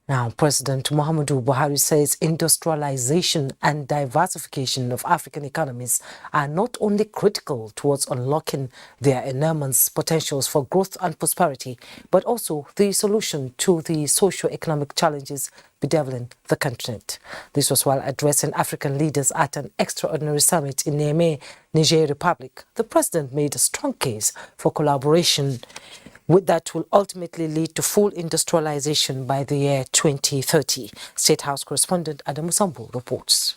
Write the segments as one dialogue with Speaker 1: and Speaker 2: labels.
Speaker 1: Now, President Muhammadu Buhari says industrialization and diversification of African economies are not only critical towards unlocking their enormous potentials for growth and prosperity, but also the solution to the socio-economic challenges bedeviling the continent. This was while addressing African leaders at an extraordinary summit in Niamey, Niger Republic. The president made a strong case for collaboration that will ultimately lead to full industrialization by the year 2030. State House correspondent Adamu Sambu reports.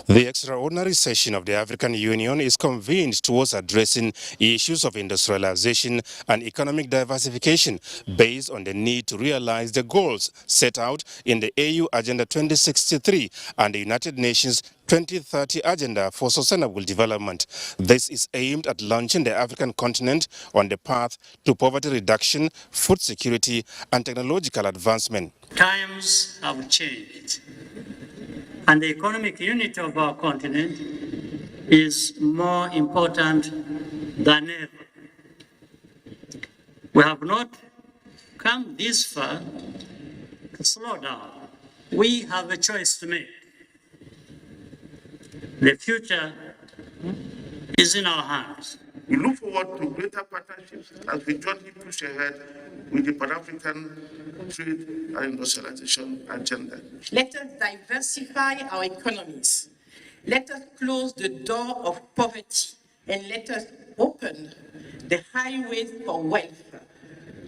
Speaker 2: The extraordinary session of the African Union is convened towards addressing issues of industrialization and economic diversification based on the need to realize the goals set out in the AU Agenda 2063 and the United Nations 2030 Agenda for Sustainable Development. This is aimed at launching the African continent on the path to poverty reduction, food security and technological advancement.
Speaker 3: Times have changed, and the economic unity of our continent is more important than ever. We have not come this far to slow down. We have a choice to make. The future is in our hands.
Speaker 4: We look forward to greater partnerships as we jointly push ahead with the Pan-African trade and industrialization agenda.
Speaker 5: Let us diversify our economies. Let us close the door of poverty and let us open the highways for wealth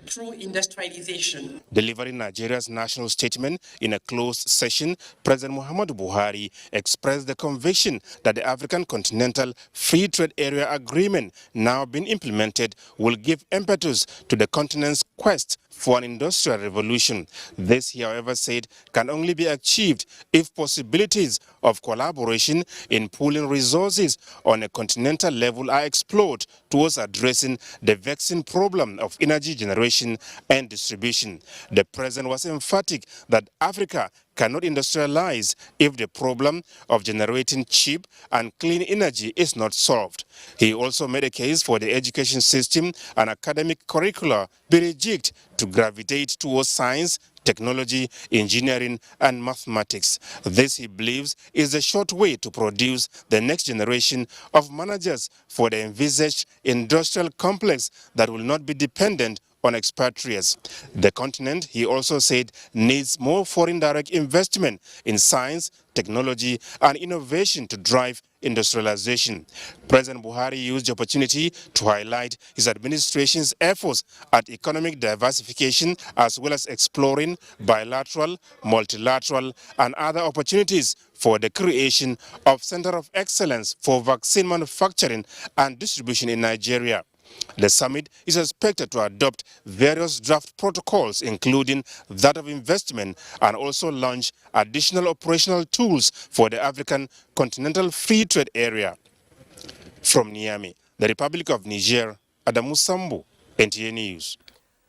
Speaker 5: through industrialization.
Speaker 2: Delivering Nigeria's national statement in a closed session, President Muhammadu Buhari expressed the conviction that the African Continental Free Trade Area Agreement now being implemented will give impetus to the continent's quest for an industrial revolution. This, he however said, can only be achieved if possibilities of collaboration in pooling resources on a continental level are explored towards addressing the vexing problem of energy generation and distribution. The president was emphatic that Africa cannot industrialize if the problem of generating cheap and clean energy is not solved. He also made a case for the education system and academic curricula be rejigged to gravitate towards science, technology, engineering, and mathematics. This, he believes, is a short way to produce the next generation of managers for the envisaged industrial complex that will not be dependent on expatriates. The continent, he also said, needs more foreign direct investment in science, technology, and innovation to drive industrialization. President Buhari used the opportunity to highlight his administration's efforts at economic diversification as well as exploring bilateral, multilateral, and other opportunities for the creation of Center of Excellence for Vaccine Manufacturing and Distribution in Nigeria. The summit is expected to adopt various draft protocols, including that of investment, and also launch additional operational tools for the African Continental Free Trade Area. From Niamey, the Republic of Niger, Adamu Sambu, NTA News.